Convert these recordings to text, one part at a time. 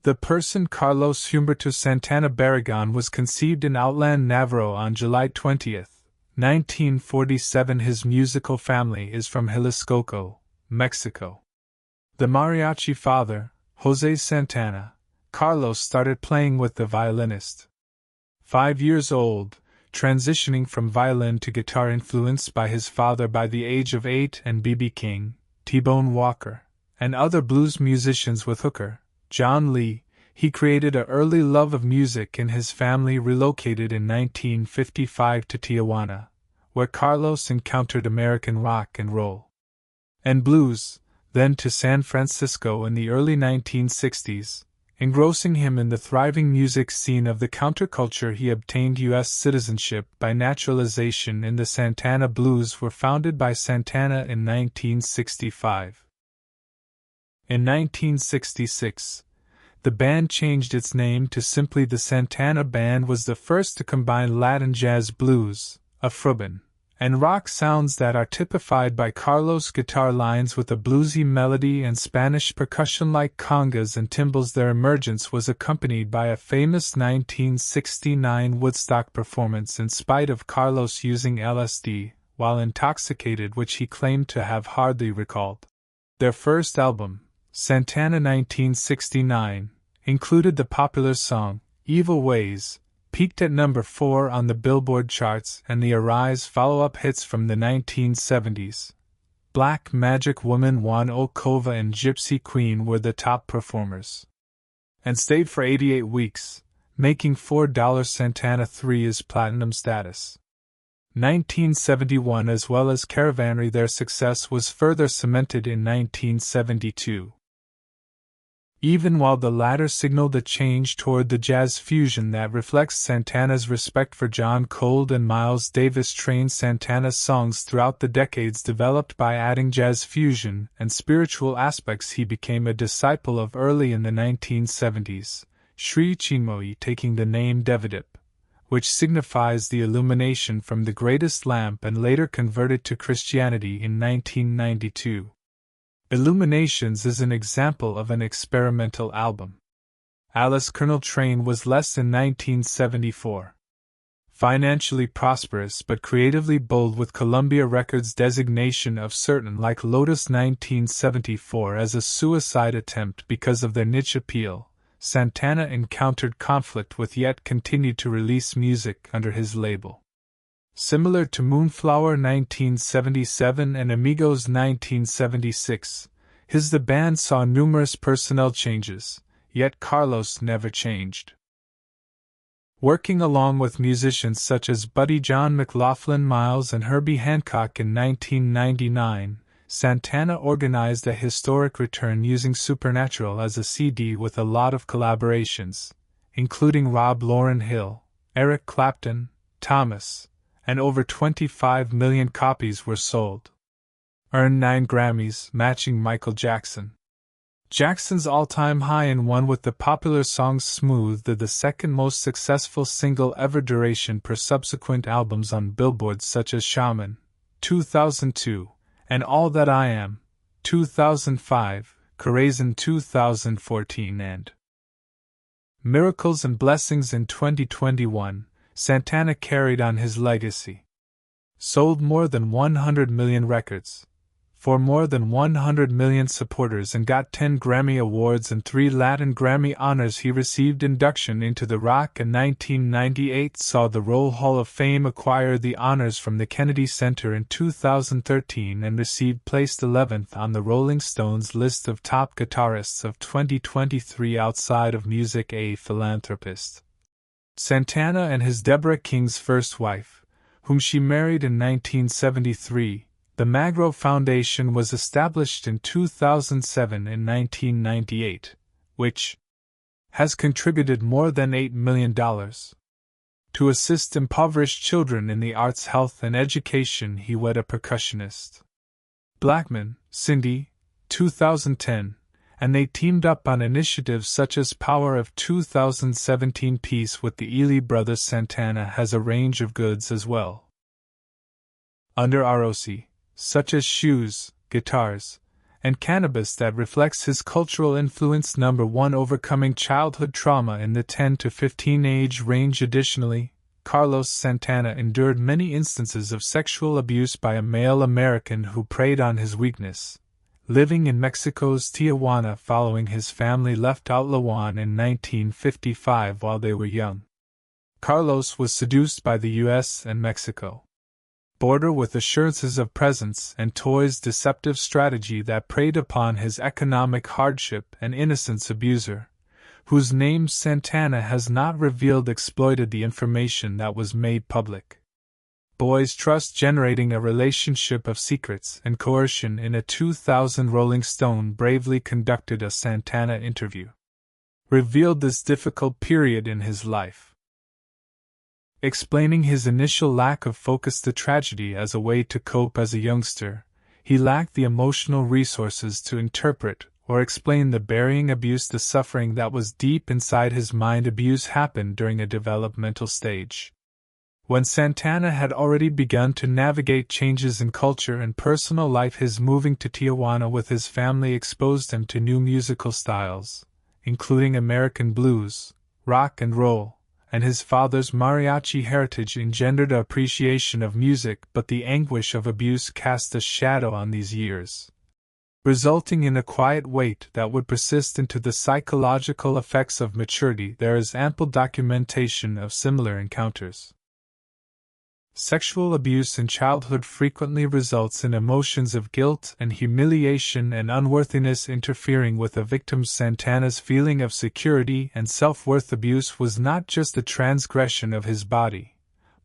The person Carlos Humberto Santana Barragan was conceived in Outland, Navarro on July 20, 1947. His musical family is from Jalisco, Mexico. The mariachi father, José Santana, Carlos started playing with the violinist. 5 years old, transitioning from violin to guitar influenced by his father by the age of 8 and B.B. King, T-Bone Walker, and other blues musicians with Hooker, John Lee, he created an early love of music in his family relocated in 1955 to Tijuana, where Carlos encountered American rock and roll and blues, then to San Francisco in the early 1960s. Engrossing him in the thriving music scene of the counterculture, he obtained U.S. citizenship by naturalization, and the Santana Blues were founded by Santana in 1965. In 1966, the band changed its name to simply the Santana Band. Was the first to combine Latin jazz, blues, Afrobeat, and rock sounds that are typified by Carlos' guitar lines with a bluesy melody and Spanish percussion like congas and timbales. Their emergence was accompanied by a famous 1969 Woodstock performance in spite of Carlos using LSD while intoxicated, which he claimed to have hardly recalled. Their first album, Santana 1969, included the popular song, Evil Ways, peaked at number 4 on the Billboard charts, and the Arise follow-up hits from the 1970s. Black Magic Woman, Juan Okova, and Gypsy Queen were the top performers, and stayed for 88 weeks, making $4 Santana 3's platinum status. 1971 as well as Caravanserai. Their success was further cemented in 1972. Even while the latter signaled a change toward the jazz fusion that reflects Santana's respect for John Cole and Miles Davis, trained Santana's songs throughout the decades developed by adding jazz fusion and spiritual aspects. He became a disciple of early in the 1970s, Sri Chinmoy, taking the name Devadip, which signifies the illumination from the greatest lamp, and later converted to Christianity in 1992. Illuminations is an example of an experimental album. Alice Colonel Train was less in 1974. Financially prosperous but creatively bold, with Columbia Records' designation of certain like Lotus 1974 as a suicide attempt because of their niche appeal, Santana encountered conflict with yet continued to release music under his label. Similar to Moonflower 1977 and Amigos 1976, the band saw numerous personnel changes, yet Carlos never changed. Working along with musicians such as Buddy John McLaughlin Miles and Herbie Hancock in 1999, Santana organized a historic return using Supernatural as a CD with a lot of collaborations, including Rob Lauryn Hill, Eric Clapton, Thomas, and over 25 million copies were sold. Earned 9 Grammys, matching Michael Jackson. Jackson's all-time high, and one with the popular song Smooth, the second most successful single ever duration per subsequent albums on Billboard such as Shaman, 2002, and All That I Am, 2005, Corazon 2014, and Miracles and Blessings in 2021. Santana carried on his legacy. Sold more than 100 million records, for more than 100 million supporters, and got 10 Grammy Awards and 3 Latin Grammy honors. He received induction into the Rock in 1998, saw the Roll Hall of Fame, acquire the honors from the Kennedy Center in 2013, and received placed 11th on the Rolling Stones list of top guitarists of 2023 outside of music. A philanthropist, Santana and his Deborah King's first wife, whom she married in 1973, the Magro Foundation was established in 2007 and 1998, which has contributed more than $8 million to assist impoverished children in the arts, health, and education. He wed a percussionist, Blackman, Cindy, 2010, and they teamed up on initiatives such as Power of 2017 Peace with the Ely Brothers. Santana has a range of goods as well under ROC, such as shoes, guitars, and cannabis that reflects his cultural influence. 1. Overcoming childhood trauma in the 10 to 15 age range. Additionally, Carlos Santana endured many instances of sexual abuse by a male American who preyed on his weakness, living in Mexico's Tijuana following his family left Outlawan in 1955 while they were young. Carlos was seduced by the U.S. and Mexico border with assurances of presents and toys, deceptive strategy that preyed upon his economic hardship and innocence. Abuser, whose name Santana has not revealed, exploited the information that was made public. Boys' trust, generating a relationship of secrets and coercion. In a 2000 Rolling Stone bravely conducted a Santana interview, revealed this difficult period in his life. Explaining his initial lack of focus, the tragedy as a way to cope as a youngster, he lacked the emotional resources to interpret or explain the burying abuse, the suffering that was deep inside his mind. Abuse happened during a developmental stage, when Santana had already begun to navigate changes in culture and personal life. His moving to Tijuana with his family exposed him to new musical styles, including American blues, rock and roll, and his father's mariachi heritage engendered an appreciation of music. But the anguish of abuse cast a shadow on these years, resulting in a quiet weight that would persist into the psychological effects of maturity. There is ample documentation of similar encounters. Sexual abuse in childhood frequently results in emotions of guilt and humiliation and unworthiness interfering with a victim's. Santana's feeling of security and self-worth. Abuse was not just a transgression of his body,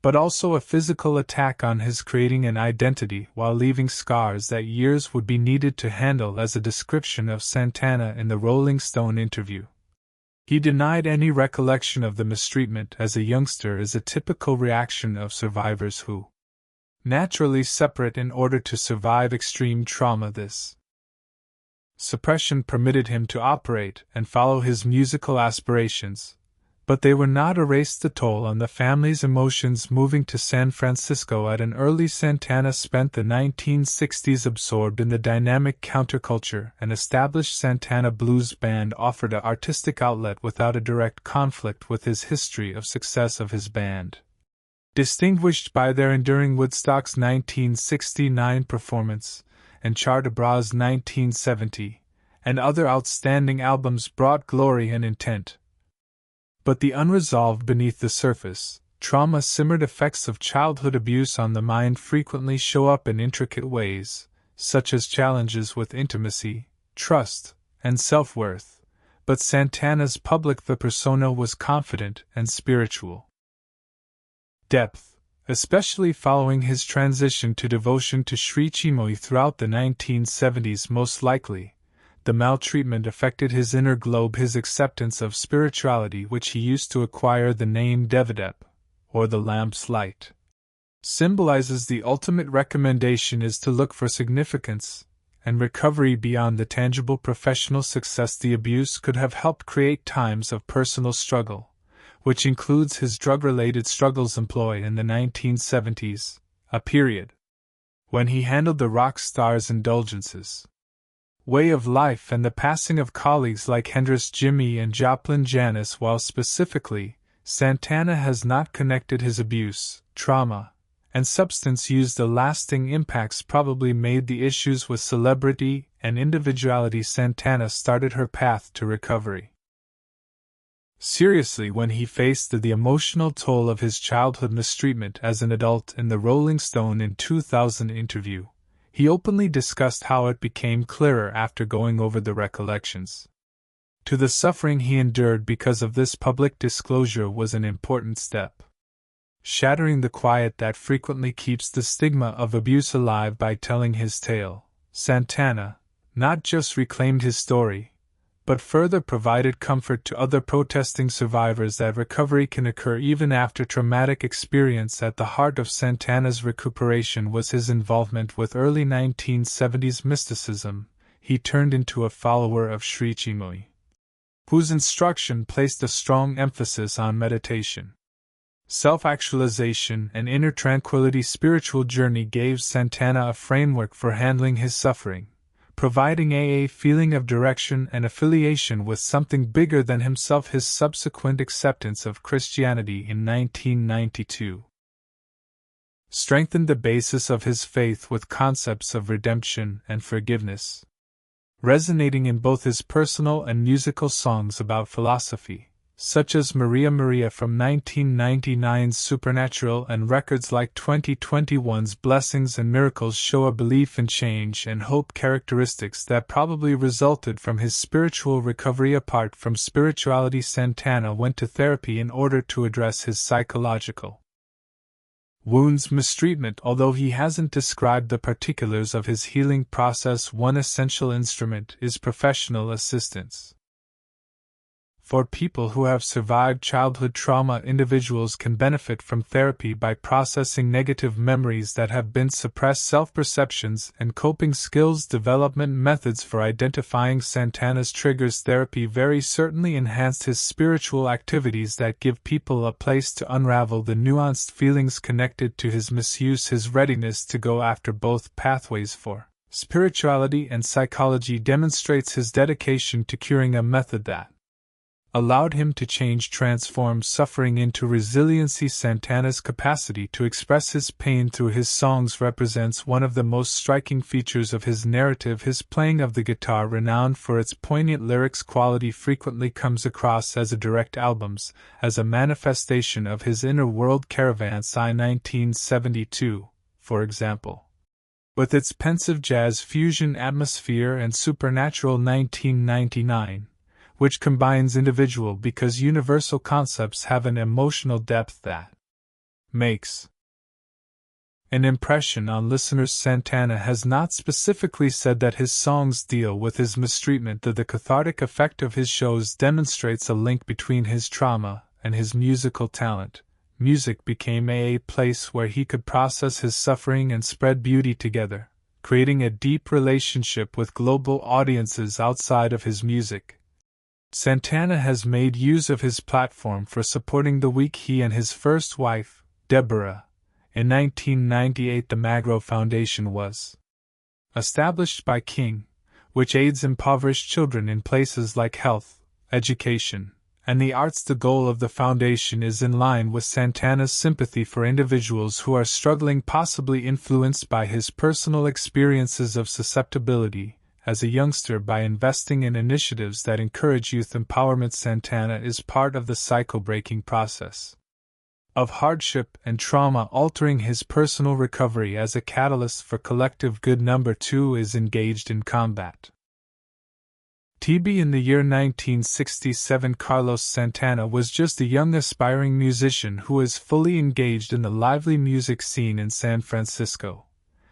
but also a physical attack on his, creating an identity while leaving scars that years would be needed to handle. As a description of Santana in the Rolling Stone interview, he denied any recollection of the mistreatment as a youngster is a typical reaction of survivors who naturally separate in order to survive extreme trauma. This suppression permitted him to operate and follow his musical aspirations, but they were not erased. The toll on the family's emotions. Moving to San Francisco at an early, Santana spent the 1960s absorbed in the dynamic counterculture. An established Santana blues band offered an artistic outlet without a direct conflict with his history of success of his band, distinguished by their enduring Woodstock's 1969 performance and Charlie Braugh's 1970 and other outstanding albums, brought glory and intent. But the unresolved beneath the surface, trauma simmered. Effects of childhood abuse on the mind frequently show up in intricate ways, such as challenges with intimacy, trust, and self-worth, but Santana's public persona was confident and spiritual. Depth, especially following his transition to devotion to Sri Chimoy throughout the 1970s. Most likely, the maltreatment affected his inner globe, his acceptance of spirituality, which he used to acquire the name Devadep, or the lamp's light, symbolizes the ultimate recommendation is to look for significance and recovery beyond the tangible professional success. The abuse could have helped create times of personal struggle, which includes his drug-related struggles. Employ in the 1970s, a period when he handled the rock star's indulgences, way of life, and the passing of colleagues like Hendrix Jimmy and Joplin Janis. While specifically, Santana has not connected his abuse, trauma, and substance use, the lasting impacts probably made the issues with celebrity and individuality. Santana started her path to recovery seriously when he faced the emotional toll of his childhood mistreatment as an adult. In the Rolling Stone in 2000 interview, he openly discussed how it became clearer after going over the recollections to the suffering he endured because of this. Public disclosure was an important step, shattering the quiet that frequently keeps the stigma of abuse alive. By telling his tale, Santana not just reclaimed his story, but further provided comfort to other protesting survivors that recovery can occur even after traumatic experience. At the heart of Santana's recuperation was his involvement with early 1970s mysticism. He turned into a follower of Sri Chimoy, whose instruction placed a strong emphasis on meditation, self-actualization, and inner tranquility. Spiritual journey gave Santana a framework for handling his suffering, providing a feeling of direction and affiliation with something bigger than himself. His subsequent acceptance of Christianity in 1992 strengthened the basis of his faith with concepts of redemption and forgiveness, resonating in both his personal and musical songs about philosophy, such as Maria Maria from 1999's Supernatural, and records like 2021's Blessings and Miracles show a belief in change and hope, characteristics that probably resulted from his spiritual recovery. Apart from spirituality, Santana went to therapy in order to address his psychological wounds, mistreatment. Although he hasn't described the particulars of his healing process, one essential instrument is professional assistance. For people who have survived childhood trauma, individuals can benefit from therapy by processing negative memories that have been suppressed, self-perceptions, and coping skills development methods for identifying Santana's triggers. Therapy very certainly enhanced his spiritual activities that give people a place to unravel the nuanced feelings connected to his misuse. His readiness to go after both pathways for spirituality and psychology demonstrates his dedication to curing, a method that allowed him to transform suffering into resiliency. Santana's capacity to express his pain through his songs represents one of the most striking features of his narrative. His playing of the guitar, renowned for its poignant lyrics quality, frequently comes across as a direct albums, as a manifestation of his inner world. Caravanserai 1972, for example, with its pensive jazz fusion atmosphere, and Supernatural 1999, which combines individual because universal concepts, have an emotional depth that makes an impression on listeners. Santana has not specifically said that his songs deal with his mistreatment, though the cathartic effect of his shows demonstrates a link between his trauma and his musical talent. Music became a place where he could process his suffering and spread beauty together, creating a deep relationship with global audiences outside of his music. Santana has made use of his platform for supporting the weak. He and his first wife, Deborah, in 1998, the Magro Foundation was established by King, which aids impoverished children in places like health, education, and the arts. The goal of the foundation is in line with Santana's sympathy for individuals who are struggling, possibly influenced by his personal experiences of susceptibility as a youngster. By investing in initiatives that encourage youth empowerment, Santana is part of the cycle-breaking process of hardship and trauma, altering his personal recovery as a catalyst for collective good. Number 2 is engaged in combat TB. In the year 1967, Carlos Santana was just a young aspiring musician who was fully engaged in the lively music scene in San Francisco,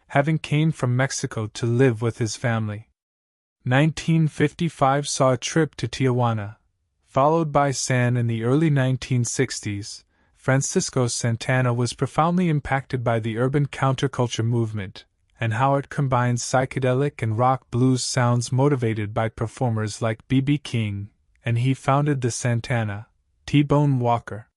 having came from Mexico to live with his family. 1955 saw a trip to Tijuana, followed by San. In the early 1960s, Francisco Santana was profoundly impacted by the urban counterculture movement and how it combines psychedelic and rock blues sounds, motivated by performers like B.B. King, and he founded the Santana, T-Bone Walker,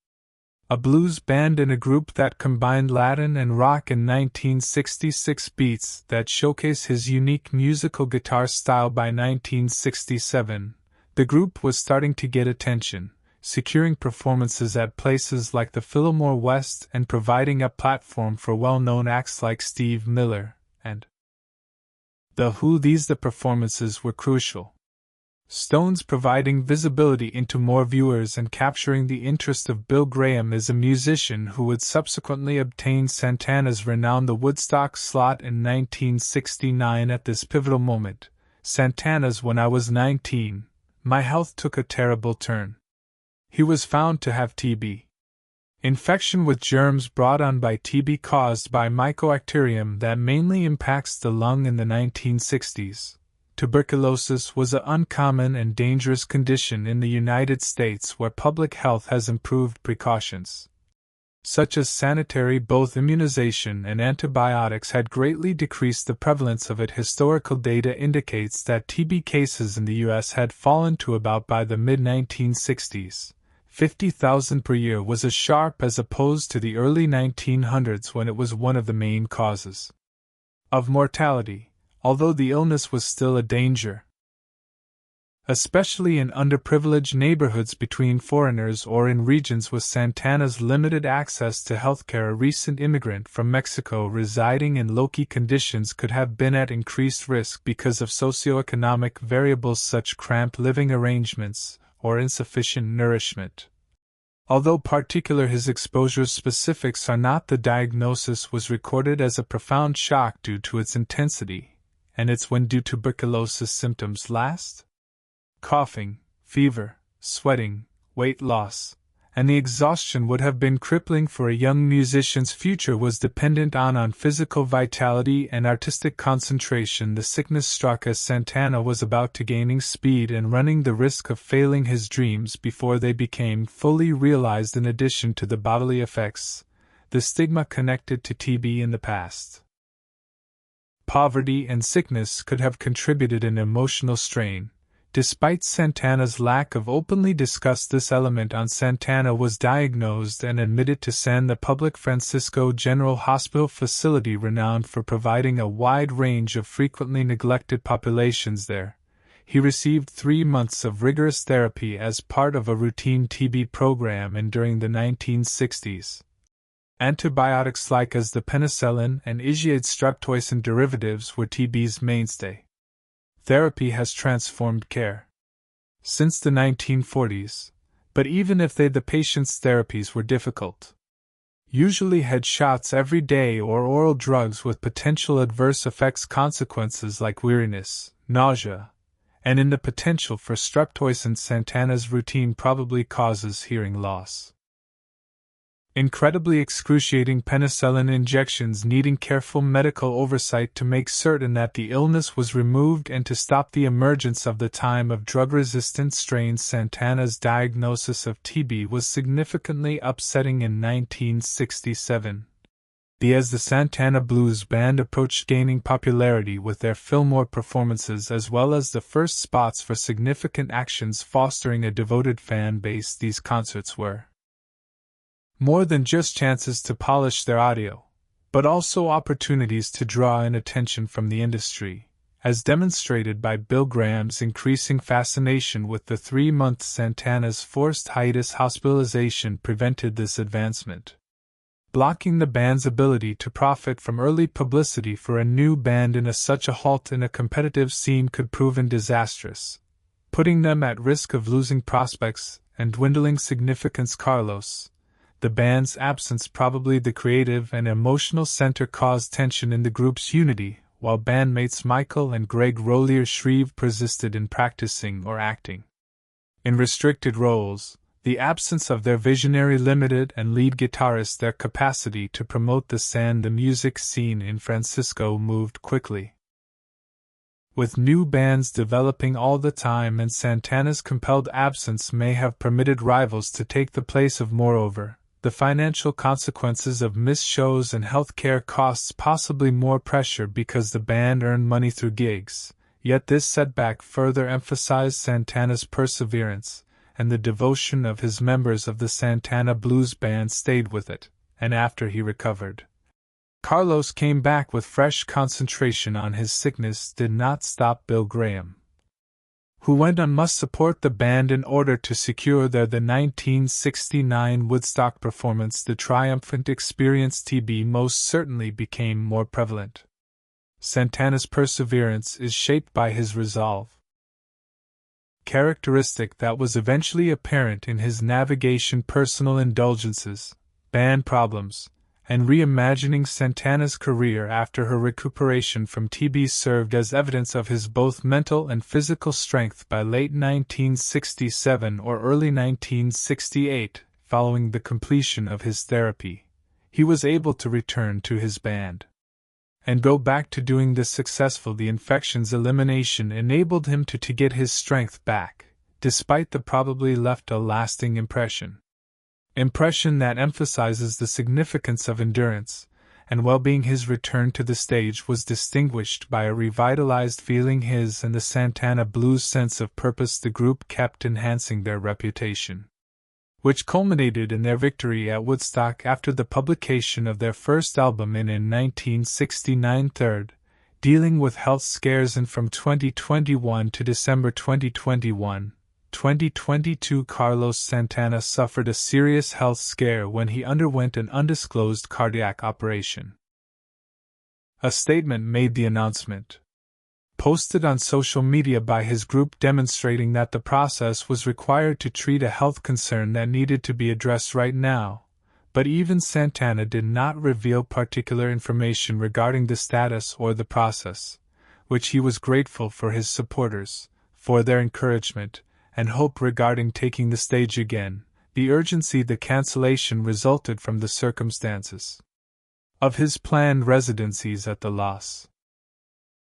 a blues band and a group that combined Latin and rock in 1966, beats that showcase his unique musical guitar style. By 1967, the group was starting to get attention, securing performances at places like the Fillmore West and providing a platform for well-known acts like Steve Miller and The Who. The performances were crucial. Stones providing visibility into more viewers and capturing the interest of Bill Graham is a musician who would subsequently obtain Santana's renown, the Woodstock slot in 1969. At this pivotal moment, Santana's "When I Was 19, my health took a terrible turn." He was found to have TB. Infection with germs brought on by TB caused by Mycobacterium that mainly impacts the lung. In the 1960s, tuberculosis was an uncommon and dangerous condition in the United States, where public health has improved precautions, such as sanitary, both immunization and antibiotics, had greatly decreased the prevalence of it. Historical data indicates that TB cases in the U.S. had fallen to about, by the mid-1960s, 50,000 per year, was as sharp as opposed to the early 1900s when it was one of the main causes of mortality. although the illness was still a danger. Especially in underprivileged neighborhoods between foreigners or in regions with Santana's limited access to healthcare, a recent immigrant from Mexico residing in low-key conditions could have been at increased risk because of socioeconomic variables such as cramped living arrangements or insufficient nourishment. Although particular his exposure's specifics are not, the diagnosis was recorded as a profound shock due to its intensity, and it's when do tuberculosis symptoms last? Coughing, fever, sweating, weight loss, and the exhaustion would have been crippling for a young musician's future was dependent on physical vitality and artistic concentration. The sickness struck as Santana was about to gaining speed and running the risk of failing his dreams before they became fully realized. In addition to the bodily effects, the stigma connected to TB in the past, poverty and sickness could have contributed an emotional strain. Despite Santana's lack of openly discussed this element Santana was diagnosed and admitted to the public Francisco General Hospital facility renowned for providing a wide range of frequently neglected populations there. He received 3 months of rigorous therapy as part of a routine TB program, and during the 1960s, antibiotics like as the penicillin and Isiaid streptoicin derivatives were TB's mainstay. Therapy has transformed care since the 1940s, but even if the patient's therapies were difficult, usually had shots every day or oral drugs with potential adverse effects consequences like weariness, nausea, and in the potential for streptoicin. Santana's routine probably causes hearing loss. Incredibly excruciating penicillin injections needing careful medical oversight to make certain that the illness was removed and to stop the emergence of the time of drug-resistant strains. Santana's diagnosis of TB was significantly upsetting in 1967. As the Santana Blues Band approached gaining popularity with their Fillmore performances as well as the first spots for significant actions fostering a devoted fan base, these concerts were more than just chances to polish their audio, but also opportunities to draw in attention from the industry, as demonstrated by Bill Graham's increasing fascination with the 3 months. Santana's forced hiatus hospitalization prevented this advancement, blocking the band's ability to profit from early publicity for a new band. Such a halt in a competitive scene could prove disastrous, putting them at risk of losing prospects and dwindling significance. Carlos, the band's absence, probably the creative and emotional center, caused tension in the group's unity, while bandmates Michael and Greg Rollier-Shreve persisted in practicing or acting in restricted roles. The absence of their visionary limited and lead guitarist their capacity to promote the music scene in Francisco moved quickly, with new bands developing all the time, and Santana's compelled absence may have permitted rivals to take the place of. Moreover, the financial consequences of missed shows and healthcare costs possibly more pressure because the band earned money through gigs, yet this setback further emphasized Santana's perseverance, and the devotion of his members of the Santana Blues Band stayed with it, and after he recovered, Carlos came back with fresh concentration on his sickness did not stop Bill Graham, who went on must support the band in order to secure the 1969 Woodstock performance. The triumphant experience TB most certainly became more prevalent. Santana's perseverance is shaped by his resolve, characteristic that was eventually apparent in his navigation personal indulgences, band problems, and reimagining. Santana's career after her recuperation from TB served as evidence of his both mental and physical strength. By late 1967 or early 1968, following the completion of his therapy, he was able to return to his band and go back to doing this successfully. The infection's elimination enabled him to get his strength back, despite the probably left a lasting impression that emphasizes the significance of endurance and well-being. His return to the stage was distinguished by a revitalized feeling. His and the Santana Blues' sense of purpose the group kept enhancing their reputation, which culminated in their victory at Woodstock after the publication of their first album in 1969. Third, dealing with health scares, and from 2021 to December 2022, Carlos Santana suffered a serious health scare when he underwent an undisclosed cardiac operation. A statement made the announcement, posted on social media by his group, demonstrating that the process was required to treat a health concern that needed to be addressed right now. But even Santana did not reveal particular information regarding the status or the process, which he was grateful for his supporters, for their encouragement and hope regarding taking the stage again. The urgency the cancellation resulted from the circumstances of his planned residencies at the Los